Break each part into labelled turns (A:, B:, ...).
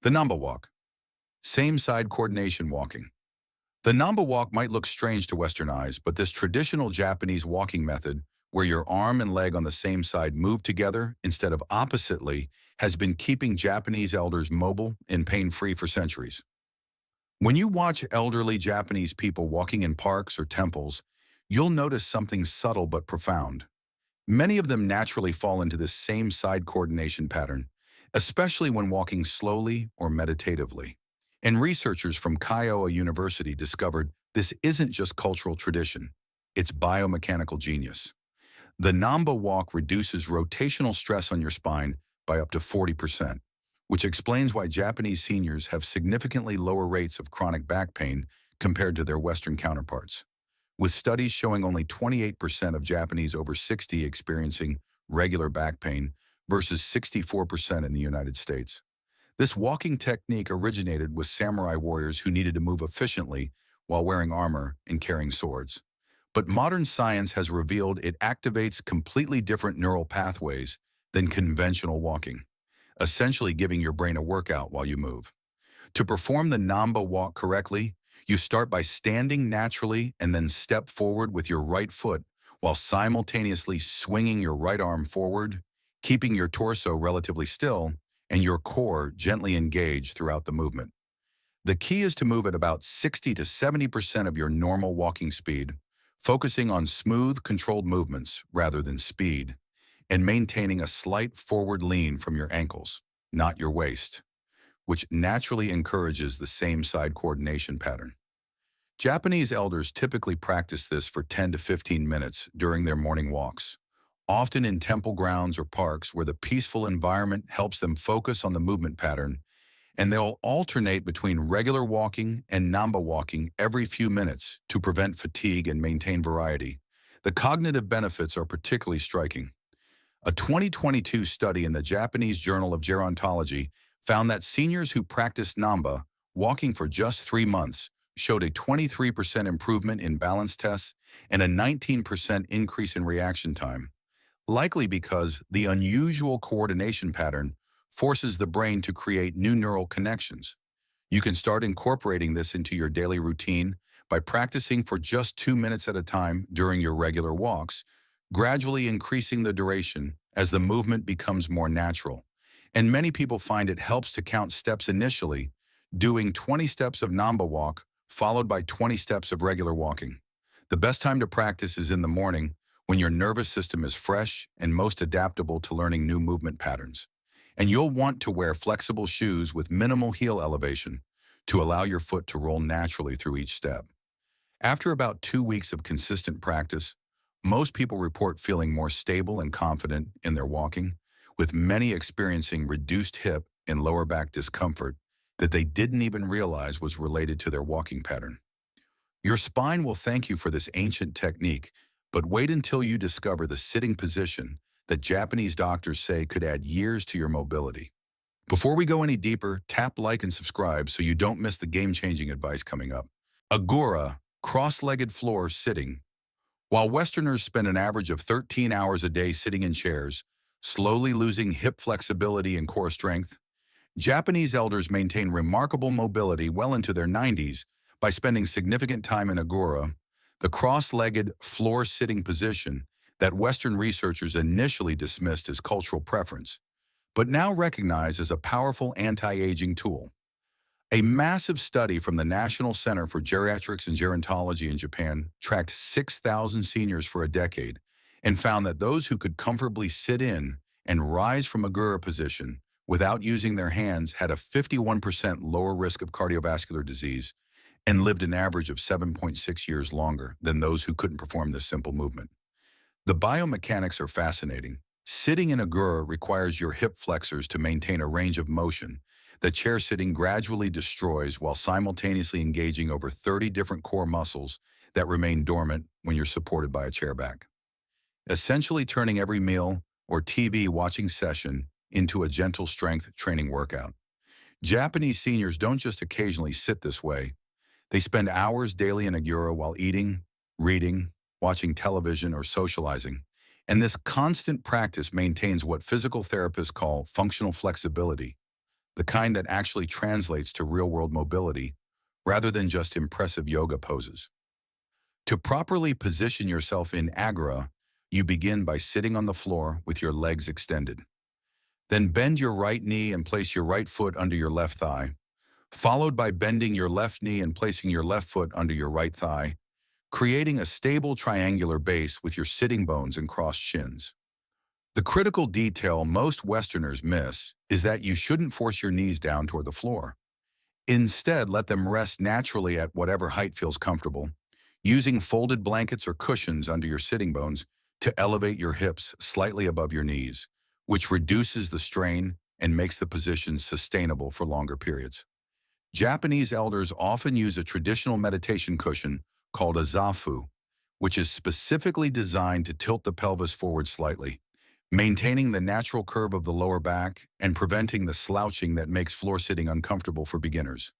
A: The Namba Walk. Same side coordination walking. The Namba Walk might look strange to Western eyes, but this traditional Japanese walking method, where your arm and leg on the same side move together instead of oppositely, has been keeping Japanese elders mobile and pain-free for centuries. When you watch elderly Japanese people walking in parks or temples, you'll notice something subtle but profound. Many of them naturally fall into this same side coordination pattern, especially when walking slowly or meditatively. And researchers from Kiowa University discovered this isn't just cultural tradition, it's biomechanical genius. The Namba walk reduces rotational stress on your spine by up to 40%, which explains why Japanese seniors have significantly lower rates of chronic back pain compared to their Western counterparts, with studies showing only 28% of Japanese over 60 experiencing regular back pain versus 64% in the United States. This walking technique originated with samurai warriors who needed to move efficiently while wearing armor and carrying swords. But modern science has revealed it activates completely different neural pathways than conventional walking, essentially giving your brain a workout while you move. To perform the Namba walk correctly, you start by standing naturally and then step forward with your right foot while simultaneously swinging your right arm forward, keeping your torso relatively still and your core gently engaged throughout the movement. The key is to move at about 60 to 70% of your normal walking speed, focusing on smooth, controlled movements rather than speed, and maintaining a slight forward lean from your ankles, not your waist, which naturally encourages the same side coordination pattern. Japanese elders typically practice this for 10 to 15 minutes during their morning walks, often in temple grounds or parks where the peaceful environment helps them focus on the movement pattern, and they'll alternate between regular walking and Namba walking every few minutes to prevent fatigue and maintain variety. The cognitive benefits are particularly striking. A 2022 study in the Japanese Journal of Gerontology found that seniors who practiced Namba walking for just 3 months showed a 23% improvement in balance tests and a 19% increase in reaction time, likely because the unusual coordination pattern forces the brain to create new neural connections. You can start incorporating this into your daily routine by practicing for just 2 minutes at a time during your regular walks, gradually increasing the duration as the movement becomes more natural. And many people find it helps to count steps initially, doing 20 steps of Namba walk followed by 20 steps of regular walking. The best time to practice is in the morning when your nervous system is fresh and most adaptable to learning new movement patterns. And you'll want to wear flexible shoes with minimal heel elevation to allow your foot to roll naturally through each step. After about 2 weeks of consistent practice, most people report feeling more stable and confident in their walking, with many experiencing reduced hip and lower back discomfort that they didn't even realize was related to their walking pattern. Your spine will thank you for this ancient technique, but wait until you discover the sitting position that Japanese doctors say could add years to your mobility. Before we go any deeper, tap like and subscribe so you don't miss the game-changing advice coming up. Agura, cross-legged floor sitting. While Westerners spend an average of 13 hours a day sitting in chairs, slowly losing hip flexibility and core strength, Japanese elders maintain remarkable mobility well into their 90s by spending significant time in Agura, the cross-legged floor-sitting position that Western researchers initially dismissed as cultural preference, but now recognize as a powerful anti-aging tool. A massive study from the National Center for Geriatrics and Gerontology in Japan tracked 6,000 seniors for a decade and found that those who could comfortably sit in and rise from Agura position without using their hands had a 51% lower risk of cardiovascular disease and lived an average of 7.6 years longer than those who couldn't perform this simple movement. The biomechanics are fascinating. Sitting in Agura requires your hip flexors to maintain a range of motion that chair sitting gradually destroys while simultaneously engaging over 30 different core muscles that remain dormant when you're supported by a chair back, essentially turning every meal or TV watching session into a gentle strength training workout. Japanese seniors don't just occasionally sit this way. They spend hours daily in Agura while eating, reading, watching television, or socializing. And this constant practice maintains what physical therapists call functional flexibility, the kind that actually translates to real-world mobility rather than just impressive yoga poses. To properly position yourself in Agra, you begin by sitting on the floor with your legs extended. Then bend your right knee and place your right foot under your left thigh, followed by bending your left knee and placing your left foot under your right thigh, creating a stable triangular base with your sitting bones and crossed shins. The critical detail most Westerners miss is that you shouldn't force your knees down toward the floor. Instead, let them rest naturally at whatever height feels comfortable, using folded blankets or cushions under your sitting bones to elevate your hips slightly above your knees, which reduces the strain and makes the position sustainable for longer periods. Japanese elders often use a traditional meditation cushion called a zafu, which is specifically designed to tilt the pelvis forward slightly, maintaining the natural curve of the lower back and preventing the slouching that makes floor sitting uncomfortable for beginners.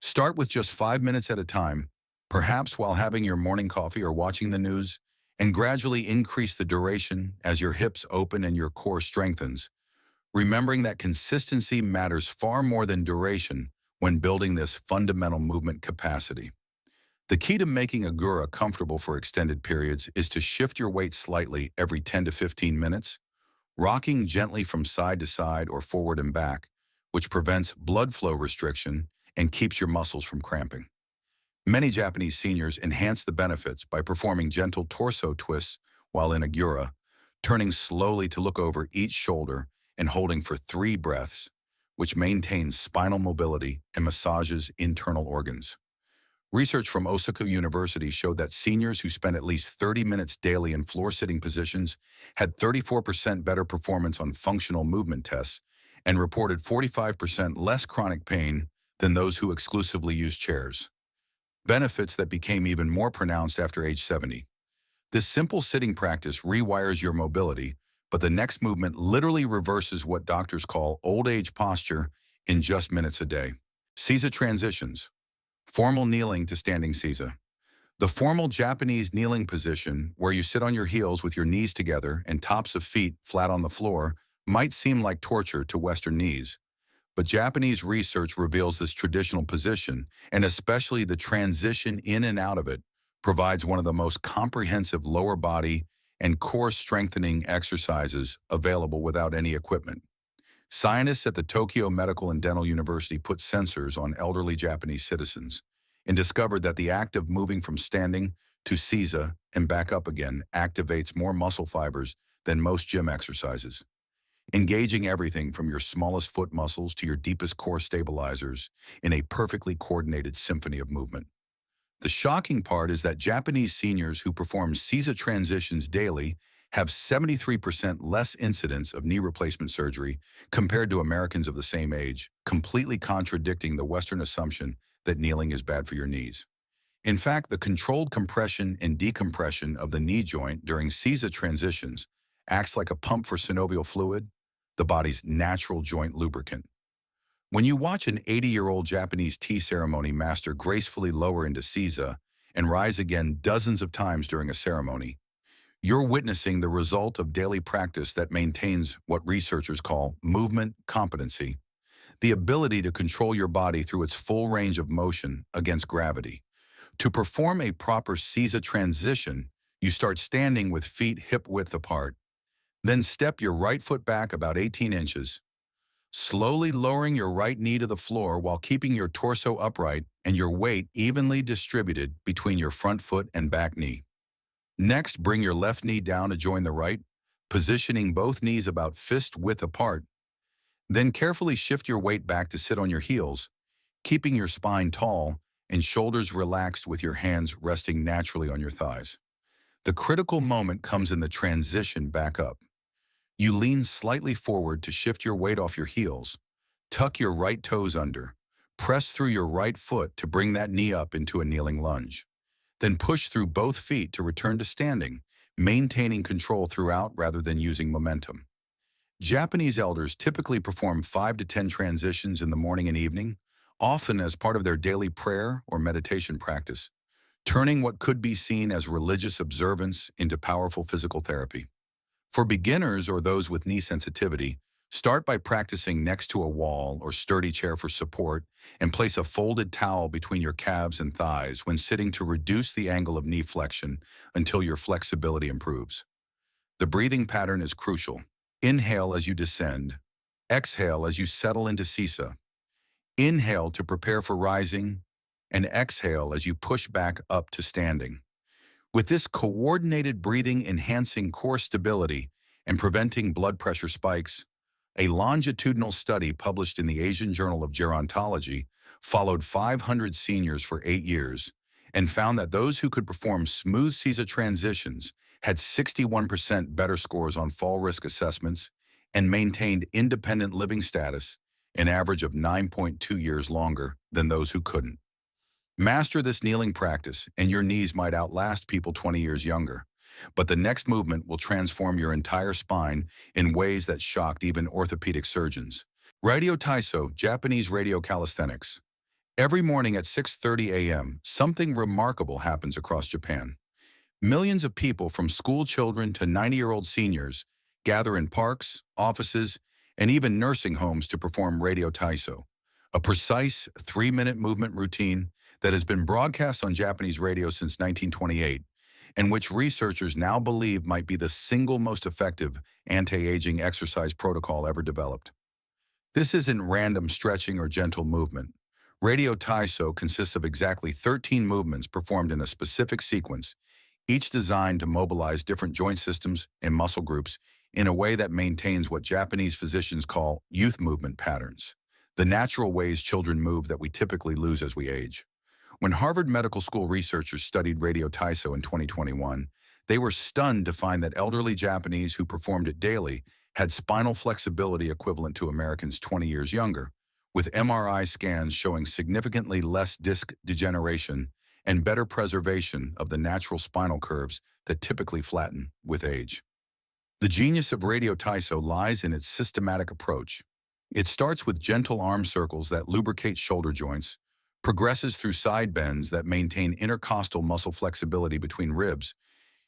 A: Start with just 5 minutes at a time, perhaps while having your morning coffee or watching the news, and gradually increase the duration as your hips open and your core strengthens, remembering that consistency matters far more than duration when building this fundamental movement capacity. The key to making Agura comfortable for extended periods is to shift your weight slightly every 10 to 15 minutes, rocking gently from side to side or forward and back, which prevents blood flow restriction and keeps your muscles from cramping. Many Japanese seniors enhance the benefits by performing gentle torso twists while in Agura, turning slowly to look over each shoulder and holding for 3 breaths, which maintains spinal mobility and massages internal organs. Research from Osaka University showed that seniors who spent at least 30 minutes daily in floor-sitting positions had 34% better performance on functional movement tests and reported 45% less chronic pain than those who exclusively used chairs. Benefits that became even more pronounced after age 70. This simple sitting practice rewires your mobility, but the next movement literally reverses what doctors call old age posture in just minutes a day. Seiza transitions. Formal kneeling to standing seiza. The formal Japanese kneeling position, where you sit on your heels with your knees together and tops of feet flat on the floor, might seem like torture to Western knees. But Japanese research reveals this traditional position, and especially the transition in and out of it, provides one of the most comprehensive lower body and core strengthening exercises available without any equipment. Scientists at the Tokyo Medical and Dental University put sensors on elderly Japanese citizens and discovered that the act of moving from standing to seiza and back up again activates more muscle fibers than most gym exercises, engaging everything from your smallest foot muscles to your deepest core stabilizers in a perfectly coordinated symphony of movement. The shocking part is that Japanese seniors who perform seiza transitions daily have 73% less incidence of knee replacement surgery compared to Americans of the same age, completely contradicting the Western assumption that kneeling is bad for your knees. In fact, the controlled compression and decompression of the knee joint during seiza transitions acts like a pump for synovial fluid, the body's natural joint lubricant. When you watch an 80-year-old Japanese tea ceremony master gracefully lower into seiza and rise again dozens of times during a ceremony, you're witnessing the result of daily practice that maintains what researchers call movement competency, the ability to control your body through its full range of motion against gravity. To perform a proper seiza transition, you start standing with feet hip-width apart. Then step your right foot back about 18 inches, slowly lowering your right knee to the floor while keeping your torso upright and your weight evenly distributed between your front foot and back knee. Next, bring your left knee down to join the right, positioning both knees about fist width apart. Then carefully shift your weight back to sit on your heels, keeping your spine tall and shoulders relaxed with your hands resting naturally on your thighs. The critical moment comes in the transition back up. You lean slightly forward to shift your weight off your heels, tuck your right toes under, press through your right foot to bring that knee up into a kneeling lunge. Then push through both feet to return to standing, maintaining control throughout rather than using momentum. Japanese elders typically perform 5 to 10 transitions in the morning and evening, often as part of their daily prayer or meditation practice, turning what could be seen as religious observance into powerful physical therapy. For beginners or those with knee sensitivity, Start by practicing next to a wall or sturdy chair for support, and place a folded towel between your calves and thighs when sitting to reduce the angle of knee flexion until your flexibility improves. The breathing pattern is crucial. Inhale as you descend. Exhale as you settle into sisa. Inhale to prepare for rising, and exhale as you push back up to standing. With this coordinated breathing enhancing core stability and preventing blood pressure spikes, a longitudinal study published in the Asian Journal of Gerontology followed 500 seniors for 8 years and found that those who could perform smooth CISA transitions had 61% better scores on fall risk assessments and maintained independent living status, an average of 9.2 years longer than those who couldn't. Master this kneeling practice, and your knees might outlast people 20 years younger. But the next movement will transform your entire spine in ways that shocked even orthopedic surgeons. Radio Taiso, Japanese radio calisthenics. Every morning at 6:30 a.m., something remarkable happens across Japan. Millions of people, from school children to 90-year-old seniors, gather in parks, offices, and even nursing homes to perform Radio Taiso, a precise 3-minute movement routine that has been broadcast on Japanese radio since 1928, and which researchers now believe might be the single most effective anti-aging exercise protocol ever developed. This isn't random stretching or gentle movement. Radio Taiso consists of exactly 13 movements performed in a specific sequence, each designed to mobilize different joint systems and muscle groups in a way that maintains what Japanese physicians call youth movement patterns, the natural ways children move that we typically lose as we age. When Harvard Medical School researchers studied Radio Taiso in 2021, they were stunned to find that elderly Japanese who performed it daily had spinal flexibility equivalent to Americans 20 years younger, with MRI scans showing significantly less disc degeneration and better preservation of the natural spinal curves that typically flatten with age. The genius of Radio Taiso lies in its systematic approach. It starts with gentle arm circles that lubricate shoulder joints, progresses through side bends that maintain intercostal muscle flexibility between ribs,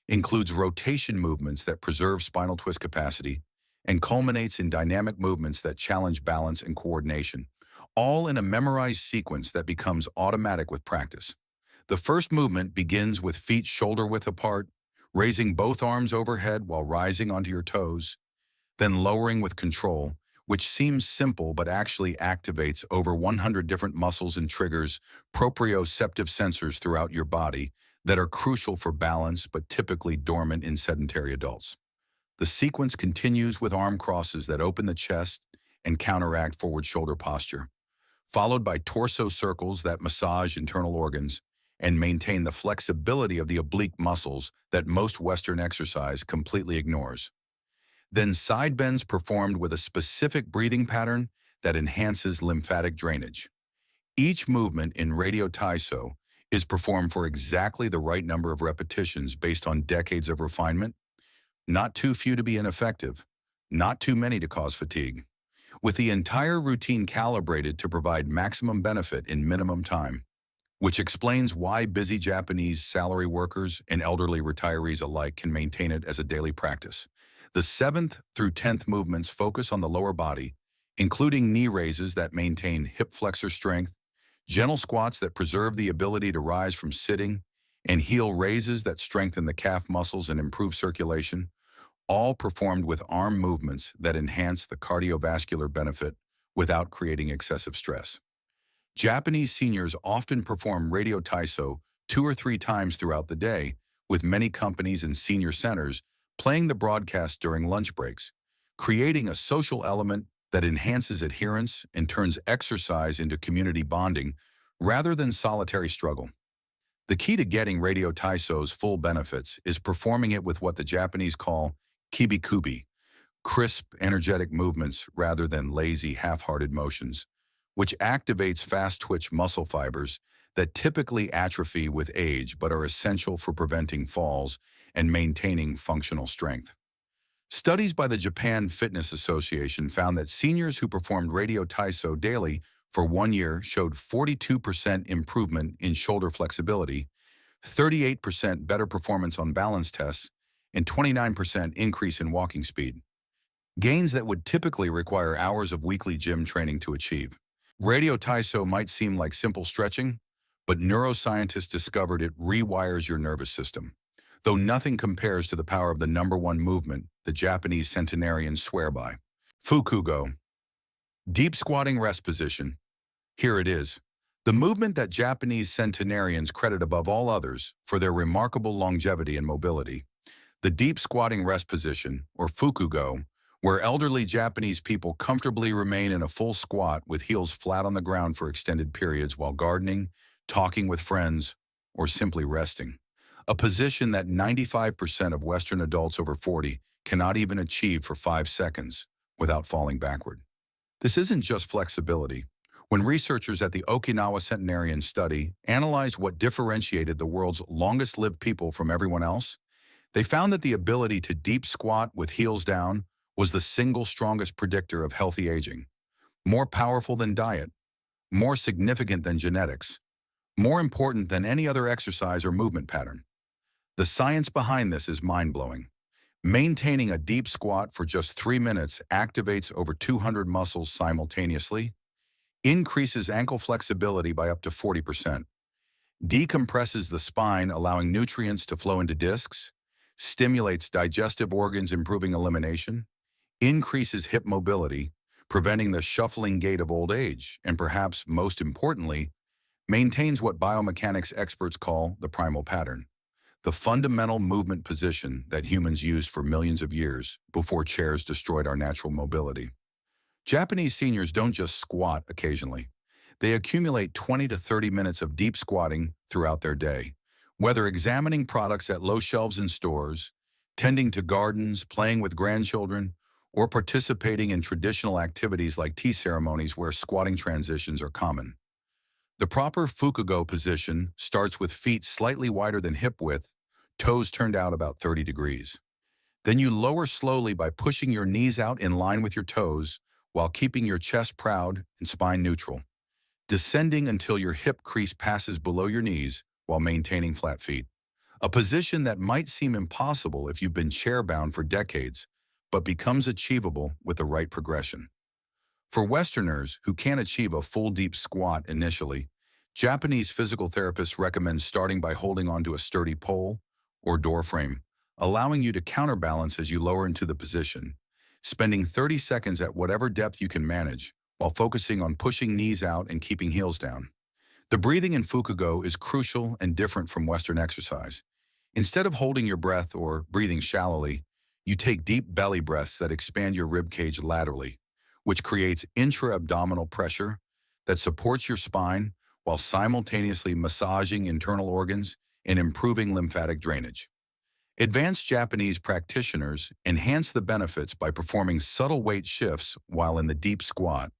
A: includes rotation movements that preserve spinal twist capacity, and culminates in dynamic movements that challenge balance and coordination, all in a memorized sequence that becomes automatic with practice. The first movement begins with feet shoulder-width apart, raising both arms overhead while rising onto your toes, then lowering with control, which seems simple but actually activates over 100 different muscles and triggers proprioceptive sensors throughout your body that are crucial for balance but typically dormant in sedentary adults. The sequence continues with arm crosses that open the chest and counteract forward shoulder posture, followed by torso circles that massage internal organs and maintain the flexibility of the oblique muscles that most Western exercise completely ignores. Then side bends performed with a specific breathing pattern that enhances lymphatic drainage. Each movement in Radio Taiso is performed for exactly the right number of repetitions based on decades of refinement, not too few to be ineffective, not too many to cause fatigue, with the entire routine calibrated to provide maximum benefit in minimum time, which explains why busy Japanese salary workers and elderly retirees alike can maintain it as a daily practice. The 7th through 10th movements focus on the lower body, including knee raises that maintain hip flexor strength, gentle squats that preserve the ability to rise from sitting, and heel raises that strengthen the calf muscles and improve circulation, all performed with arm movements that enhance the cardiovascular benefit without creating excessive stress. Japanese seniors often perform Radio Taiso 2 or 3 times throughout the day, with many companies and senior centers playing the broadcast during lunch breaks, creating a social element that enhances adherence and turns exercise into community bonding rather than solitary struggle. The key to getting Radio Taiso's full benefits is performing it with what the Japanese call kibikubi, crisp, energetic movements rather than lazy, half-hearted motions, which activates fast-twitch muscle fibers that typically atrophy with age but are essential for preventing falls and maintaining functional strength. Studies by the Japan Fitness Association found that seniors who performed Radio Taiso daily for 1 year showed 42% improvement in shoulder flexibility, 38% better performance on balance tests, and 29% increase in walking speed. gains that would typically require hours of weekly gym training to achieve. Radio Taiso might seem like simple stretching, but neuroscientists discovered it rewires your nervous system. Though nothing compares to the power of the number one movement the Japanese centenarians swear by. Fukugo. Deep squatting rest position. Here it is. The movement that Japanese centenarians credit above all others for their remarkable longevity and mobility. The deep squatting rest position, or Fukugo, where elderly Japanese people comfortably remain in a full squat with heels flat on the ground for extended periods while gardening, talking with friends, or simply resting. A position that 95% of Western adults over 40 cannot even achieve for 5 seconds without falling backward. This isn't just flexibility. When researchers at the Okinawa Centenarian Study analyzed what differentiated the world's longest-lived people from everyone else, they found that the ability to deep squat with heels down was the single strongest predictor of healthy aging. More powerful than diet, more significant than genetics, more important than any other exercise or movement pattern. The science behind this is mind-blowing. Maintaining a deep squat for just 3 minutes activates over 200 muscles simultaneously, increases ankle flexibility by up to 40%, decompresses the spine allowing nutrients to flow into discs, stimulates digestive organs improving elimination, increases hip mobility, preventing the shuffling gait of old age, and perhaps most importantly, maintains what biomechanics experts call the primal pattern, the fundamental movement position that humans used for millions of years before chairs destroyed our natural mobility. Japanese seniors don't just squat occasionally. They accumulate 20 to 30 minutes of deep squatting throughout their day, whether examining products at low shelves in stores, tending to gardens, playing with grandchildren, or participating in traditional activities like tea ceremonies where squatting transitions are common. The proper Fukugo position starts with feet slightly wider than hip width, toes turned out about 30 degrees. Then you lower slowly by pushing your knees out in line with your toes while keeping your chest proud and spine neutral, descending until your hip crease passes below your knees while maintaining flat feet. A position that might seem impossible if you've been chair-bound for decades, but becomes achievable with the right progression. For Westerners who can't achieve a full deep squat initially, Japanese physical therapists recommend starting by holding onto a sturdy pole or door frame, allowing you to counterbalance as you lower into the position, spending 30 seconds at whatever depth you can manage, while focusing on pushing knees out and keeping heels down. The breathing in Fukugo is crucial and different from Western exercise. Instead of holding your breath or breathing shallowly, you take deep belly breaths that expand your rib cage laterally, which creates intra-abdominal pressure that supports your spine while simultaneously massaging internal organs and improving lymphatic drainage. Advanced Japanese practitioners enhance the benefits by performing subtle weight shifts while in the deep squat,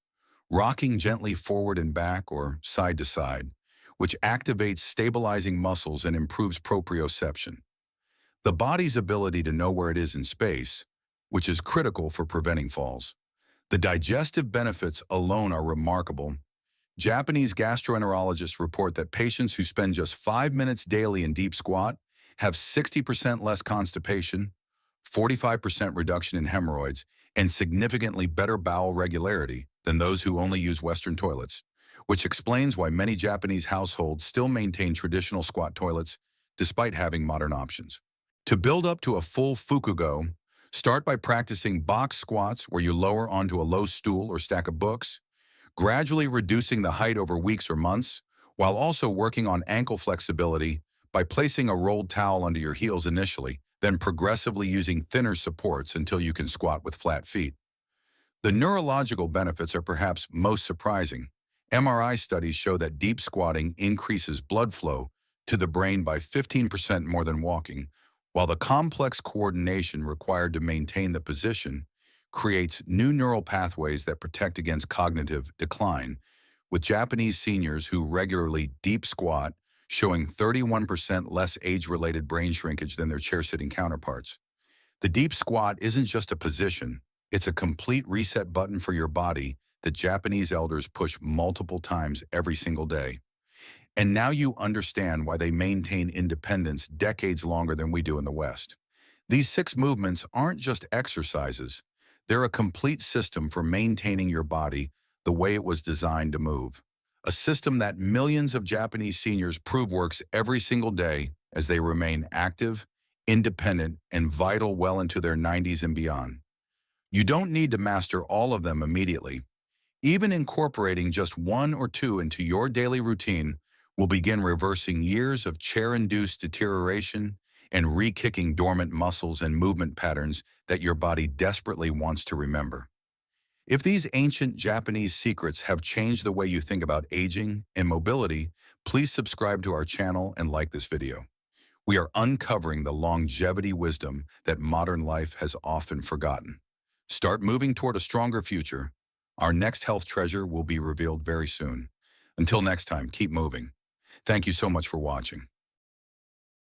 A: rocking gently forward and back or side to side, which activates stabilizing muscles and improves proprioception. The body's ability to know where it is in space, which is critical for preventing falls. The digestive benefits alone are remarkable. Japanese gastroenterologists report that patients who spend just 5 minutes daily in deep squat have 60% less constipation, 45% reduction in hemorrhoids, and significantly better bowel regularity than those who only use Western toilets, which explains why many Japanese households still maintain traditional squat toilets despite having modern options. To build up to a full Fukugo, start by practicing box squats where you lower onto a low stool or stack of books, gradually reducing the height over weeks or months, while also working on ankle flexibility by placing a rolled towel under your heels initially, then progressively using thinner supports until you can squat with flat feet. The neurological benefits are perhaps most surprising. MRI studies show that deep squatting increases blood flow to the brain by 15% more than walking, while the complex coordination required to maintain the position creates new neural pathways that protect against cognitive decline, with Japanese seniors who regularly deep squat showing 31% less age-related brain shrinkage than their chair-sitting counterparts. The deep squat isn't just a position, it's a complete reset button for your body that Japanese elders push multiple times every single day. And now you understand why they maintain independence decades longer than we do in the West. These 6 movements aren't just exercises. They're a complete system for maintaining your body the way it was designed to move. A system that millions of Japanese seniors prove works every single day as they remain active, independent, and vital well into their 90s and beyond. You don't need to master all of them immediately. Even incorporating just one or two into your daily routine will begin reversing years of chair-induced deterioration and re-kicking dormant muscles and movement patterns that your body desperately wants to remember. If these ancient Japanese secrets have changed the way you think about aging and mobility, please subscribe to our channel and like this video. We are uncovering the longevity wisdom that modern life has often forgotten. Start moving toward a stronger future. Our next health treasure will be revealed very soon. Until next time, keep moving. Thank you so much for watching.